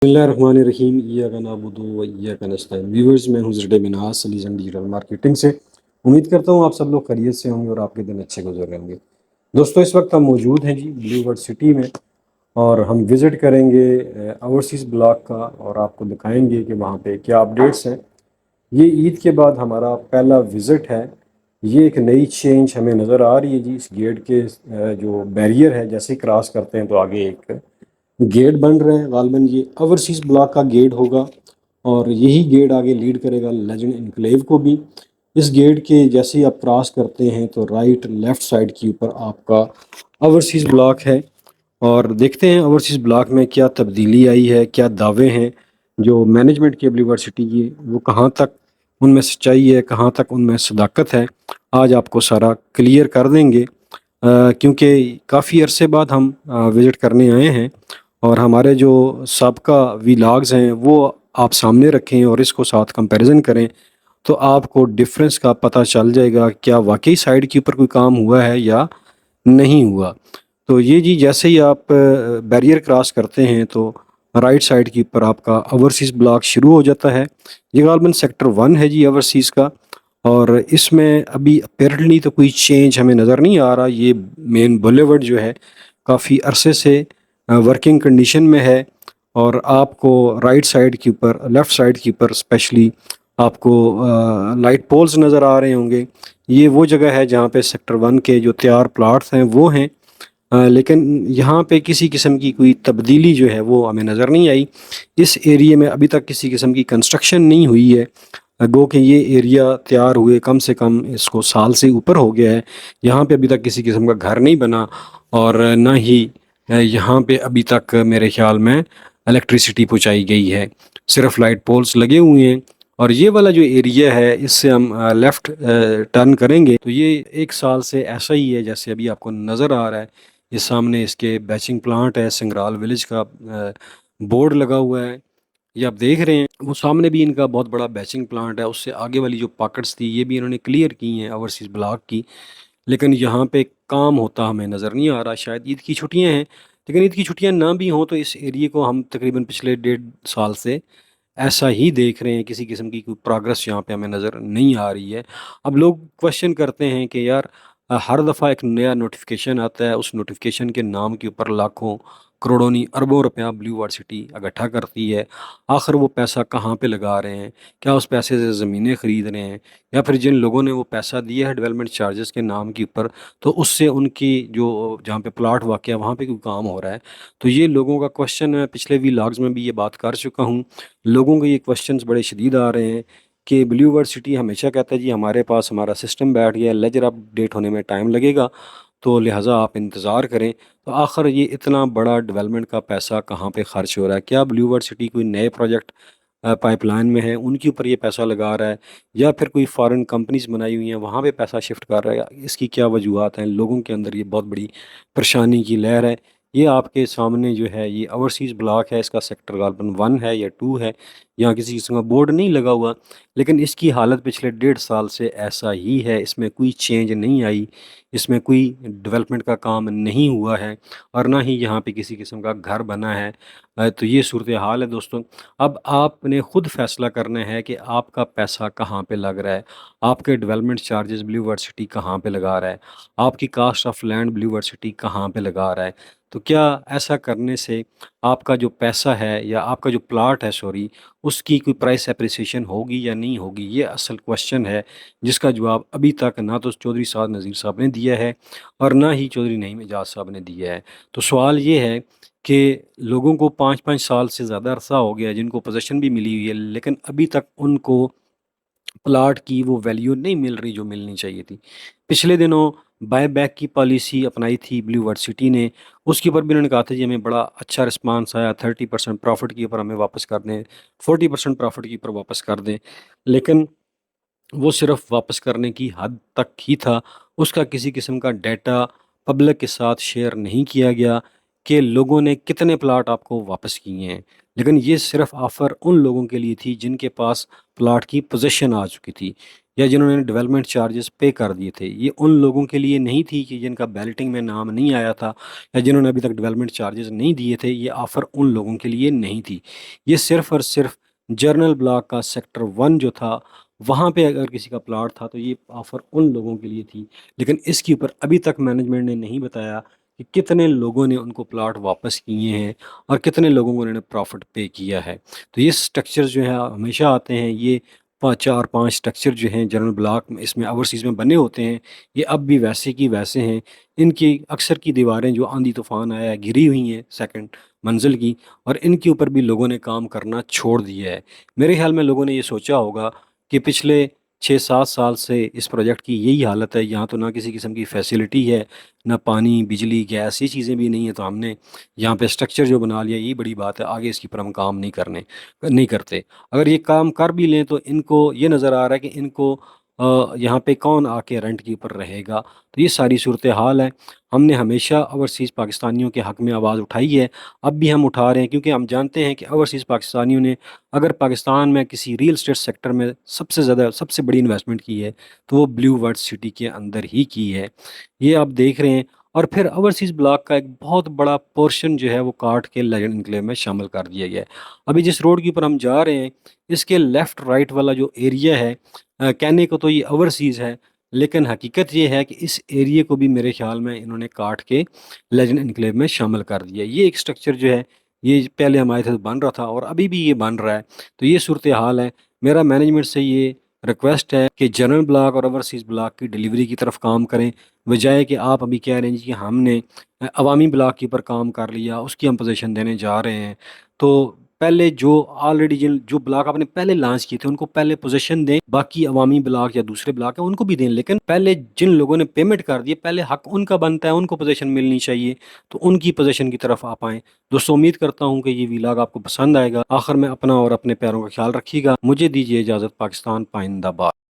बिस्मिल्लाहिर्रहमानिर्रहीम इय्याका नअबुदु व इय्याका नस्तईन। व्यूअर्स, मैं हूं ज़रडे मिनाज सलीजन डिजिटल मार्केटिंग से। उम्मीद करता हूं आप सब लोग खैरियत से होंगे और आपके दिन अच्छे गुजर रहे होंगे। दोस्तों, इस वक्त हम मौजूद हैं जी ब्लू वर्ल्ड सिटी में, और हम विज़िट करेंगे ओवरसीज़ ब्लॉक का, और आपको दिखाएंगे कि वहाँ पे क्या अपडेट्स हैं। ये ईद के बाद हमारा पहला विज़िट है। ये एक नई चेंज हमें नज़र आ रही है जी। इस गेट के जो बैरियर है, जैसे ही क्रॉस करते हैं तो आगे एक गेट बन रहे हैं। गालबन ये ओवरसीज़ ब्लॉक का गेट होगा, और यही गेट आगे लीड करेगा लेजेंड इनक्लेव को भी। इस गेट के जैसे ही आप क्रॉस करते हैं तो राइट लेफ़्ट साइड के ऊपर आपका ओवरसीज़ ब्लॉक है। और देखते हैं ओवरसीज़ ब्लॉक में क्या तब्दीली आई है, क्या दावे हैं जो मैनेजमेंट की यूनिवर्सिटी की, वो कहाँ तक उनमें सच्चाई है, कहाँ तक उनमें सदाकत है। आज आपको सारा क्लियर कर देंगे, क्योंकि काफ़ी अरसे बाद हम विज़िट करने आए हैं, और हमारे जो साबका वीलॉग्स हैं वो आप सामने रखें और इसको साथ कंपैरिजन करें, तो आपको डिफरेंस का पता चल जाएगा क्या वाकई साइड के ऊपर कोई काम हुआ है या नहीं हुआ। तो ये जी, जैसे ही आप बैरियर क्रॉस करते हैं तो राइट साइड के ऊपर आपका ओवरसीज़ ब्लॉक शुरू हो जाता है। ये गालबन सेक्टर 1 है जी ओवरसीज़ का, और इसमें अभी अपेरेंटली तो कोई चेंज हमें नज़र नहीं आ रहा। ये मेन बुलेवर्ड जो है काफ़ी अरसे से वर्किंग कंडीशन में है, और आपको राइट साइड के ऊपर, लेफ़्ट साइड के ऊपर स्पेशली आपको लाइट पोल्स नज़र आ रहे होंगे। ये वो जगह है जहाँ पे सेक्टर 1 के जो तैयार प्लाट्स हैं वो हैं, लेकिन यहाँ पे किसी किस्म की कोई तब्दीली जो है वो हमें नज़र नहीं आई। इस एरिया में अभी तक किसी किस्म की कंस्ट्रक्शन नहीं हुई है। गो कि ये एरिया तैयार हुए कम से कम इसको साल से ऊपर हो गया है। यहाँ पे अभी तक किसी किस्म का घर नहीं बना, और ना ही यहाँ पे अभी तक मेरे ख्याल में इलेक्ट्रिसिटी पहुँचाई गई है। सिर्फ लाइट पोल्स लगे हुए हैं। और ये वाला जो एरिया है, इससे हम लेफ़्ट टर्न करेंगे तो ये एक साल से ऐसा ही है जैसे अभी आपको नज़र आ रहा है। ये सामने इसके बैचिंग प्लांट है, संग्राल विलेज का बोर्ड लगा हुआ है, ये आप देख रहे हैं। वो सामने भी इनका बहुत बड़ा बैचिंग प्लांट है। उससे आगे वाली जो पॉकेट्स थी ये भी इन्होंने क्लियर की हैं ओवरसीज़ ब्लॉक की, लेकिन यहाँ पे काम होता हमें नज़र नहीं आ रहा। शायद ईद की छुट्टियाँ हैं, लेकिन ईद की छुट्टियाँ ना भी हों तो इस एरिए को हम तकरीबन पिछले 1.5 साल से ऐसा ही देख रहे हैं। किसी किस्म की कोई प्रोग्रेस यहाँ पे हमें नज़र नहीं आ रही है। अब लोग क्वेश्चन करते हैं कि यार, हर दफ़ा एक नया नोटिफिकेशन आता है, उस नोटिफिकेशन के नाम के ऊपर लाखों करोड़ों नहीं अरबों रुपया ब्लू वार्ड सिटी इकट्ठा करती है। आखिर वो पैसा कहाँ पे लगा रहे हैं? क्या उस पैसे से ज़मीनें ख़रीद रहे हैं, या फिर जिन लोगों ने वो पैसा दिया है डेवलपमेंट चार्जेस के नाम के ऊपर, तो उससे उनकी जो जहाँ पे प्लाट वाक़या वहाँ पे कोई काम हो रहा है? तो ये लोगों का क्वेश्चन, मैं पिछले व्लॉग्स में भी ये बात कर चुका हूँ। लोगों के ये क्वेश्चंस बड़े शदीद आ रहे हैं कि ब्लू वर्ल्ड सिटी हमेशा कहता है जी हमारे पास हमारा सिस्टम बैठ गया, लेजर अपडेट होने में टाइम लगेगा, तो लिहाजा आप इंतज़ार करें। तो आखिर ये इतना बड़ा डेवलपमेंट का पैसा कहाँ पे खर्च हो रहा है? क्या ब्लू वर्ल्ड सिटी कोई नए प्रोजेक्ट पाइपलाइन में है, उनके ऊपर ये पैसा लगा रहा है, या फिर कोई फॉरेन कंपनीज बनाई हुई हैं वहाँ पे पैसा शिफ्ट कर रहा है? इसकी क्या वजूहत हैं? लोगों के अंदर ये बहुत बड़ी परेशानी की लहर है। ये आपके सामने जो है ये ओवरसीज़ ब्लॉक है, इसका सेक्टर गालबन 1 है या 2 है। यहाँ किसी किस्म का बोर्ड नहीं लगा हुआ, लेकिन इसकी हालत पिछले 1.5 साल से ऐसा ही है। इसमें कोई चेंज नहीं आई, इसमें कोई डेवलपमेंट का काम नहीं हुआ है, और ना ही यहाँ पे किसी किस्म का घर बना है। तो ये सूरत हाल है दोस्तों। अब आपने ख़ुद फ़ैसला करना है कि आपका पैसा कहाँ पे लग रहा है, आपके development charges Blue World City कहाँ पे लगा रहा है, आपकी cost of land Blue World City कहाँ पे लगा रहा है। तो क्या ऐसा करने से आपका जो पैसा है, या आपका जो प्लाट है सॉरी, उसकी कोई प्राइस एप्रिसिएशन होगी या नहीं होगी? ये असल क्वेश्चन है, जिसका जवाब अभी तक ना तो चौधरी साद नज़ीर साहब ने दिया है, और ना ही चौधरी नईम एजाज साहब ने दिया है। तो सवाल ये है कि लोगों को 5-5 साल से ज़्यादा अरसा हो गया है जिनको पोजीशन भी मिली हुई है, लेकिन अभी तक उनको प्लाट की वो वैल्यू नहीं मिल रही जो मिलनी चाहिए थी। पिछले दिनों बाय बैक की पॉलिसी अपनाई थी ब्लू वर्ल्ड सिटी ने, उसके ऊपर भी उन्होंने कहा था जी हमें बड़ा अच्छा रिस्पांस आया, 30% प्रॉफिट के ऊपर हमें वापस कर दें, 40% प्रॉफिट के ऊपर वापस कर दें। लेकिन वो सिर्फ वापस करने की हद तक ही था, उसका किसी किस्म का डेटा पब्लिक के साथ शेयर नहीं किया गया कि लोगों ने कितने प्लाट आपको वापस किए हैं। लेकिन ये सिर्फ ऑफ़र उन लोगों के लिए थी जिनके पास प्लाट की पोजीशन आ चुकी थी। یا جنہوں نے ڈیولپمنٹ چارجز پے کر دیے تھے، یہ ان لوگوں کے لیے نہیں تھی کہ جن کا بیلٹنگ میں نام نہیں آیا تھا یا جنہوں نے ابھی تک ڈیولپمنٹ چارجز نہیں دیے تھے، یہ آفر ان لوگوں کے لیے نہیں تھی۔ یہ صرف اور صرف جرنل بلاک کا سیکٹر 1 جو تھا، وہاں پہ اگر کسی کا پلاٹ تھا تو یہ آفر ان لوگوں کے لیے تھی، لیکن اس کے اوپر ابھی تک مینجمنٹ نے نہیں بتایا کہ کتنے لوگوں نے ان کو پلاٹ واپس کیے ہیں اور کتنے لوگوں کو انہوں نے پروفٹ پے کیا ہے۔ تو یہ سٹرکچر جو ہے ہمیشہ آتے ہیں، یہ 4-5 سٹرکچر جو ہیں جنرل بلاک میں اس میں اوورسیز میں بنے ہوتے ہیں، یہ اب بھی ویسے کی ویسے ہیں۔ ان کی اکثر کی دیواریں جو آندھی طوفان آیا ہے گری ہوئی ہیں سیکنڈ منزل کی، اور ان کے اوپر بھی لوگوں نے کام کرنا چھوڑ دیا ہے۔ میرے خیال میں لوگوں نے یہ سوچا ہوگا کہ پچھلے 6-7 سال سے اس پروجیکٹ کی یہی حالت ہے، یہاں تو نہ کسی قسم کی فیسلٹی ہے، نہ پانی، بجلی، گیس، یہ چیزیں بھی نہیں ہیں، تو ہم نے یہاں پہ اسٹرکچر جو بنا لیا یہی بڑی بات ہے، آگے اس کے اوپر ہم کام نہیں کرتے۔ اگر یہ کام کر بھی لیں تو ان کو یہ نظر آ رہا ہے کہ ان کو یہاں پہ کون آ کے رینٹ کے اوپر رہے گا، تو یہ ساری صورتحال ہے۔ ہم نے ہمیشہ اوورسیز پاکستانیوں کے حق میں آواز اٹھائی ہے، اب بھی ہم اٹھا رہے ہیں، کیونکہ ہم جانتے ہیں کہ اوورسیز پاکستانیوں نے اگر پاکستان میں کسی ریئل اسٹیٹ سیکٹر میں سب سے بڑی انویسٹمنٹ کی ہے تو وہ بلیو ورڈ سٹی کے اندر ہی کی ہے، یہ آپ دیکھ رہے ہیں۔ اور پھر اوورسیز بلاک کا ایک بہت بڑا پورشن جو ہے وہ کاٹ کے لیجنڈ انکلیو میں شامل کر دیا گیا ہے۔ ابھی جس روڈ کے اوپر ہم جا رہے ہیں، اس کے لیفٹ رائٹ والا جو ایریا ہے، کہنے کو تو یہ اوورسیز ہے، لیکن حقیقت یہ ہے کہ اس ایریے کو بھی میرے خیال میں انہوں نے کاٹ کے لیجنڈ انکلیو میں شامل کر دیا ہے۔ یہ ایک سٹرکچر جو ہے یہ پہلے ہم آئے تھے تو بن رہا تھا اور ابھی بھی یہ بن رہا ہے، تو یہ صورتحال ہے۔ میرا مینجمنٹ سے یہ ریکویسٹ ہے کہ جنرل بلاک اور اوورسیز بلاک کی ڈیلیوری کی طرف کام کریں، بجائے کہ آپ ابھی کہہ رہے ہیں جی کہ ہم نے عوامی بلاک کے اوپر کام کر لیا، اس کی ہم پوزیشن دینے جا رہے ہیں۔ تو پہلے جو آلریڈی جو بلاک آپ نے پہلے لانچ کیے تھے ان کو پہلے پوزیشن دیں، باقی عوامی بلاک یا دوسرے بلاک ہیں ان کو بھی دیں، لیکن پہلے جن لوگوں نے پیمنٹ کر دی پہلے حق ان کا بنتا ہے، ان کو پوزیشن ملنی چاہیے، تو ان کی پوزیشن کی طرف آپ آئیں۔ دوستوں امید کرتا ہوں کہ یہ ویلاگ آپ کو پسند آئے گا۔ آخر میں اپنا اور اپنے پیاروں کا خیال رکھیے گا، مجھے دیجیے اجازت۔ پاکستان پائندہ باد۔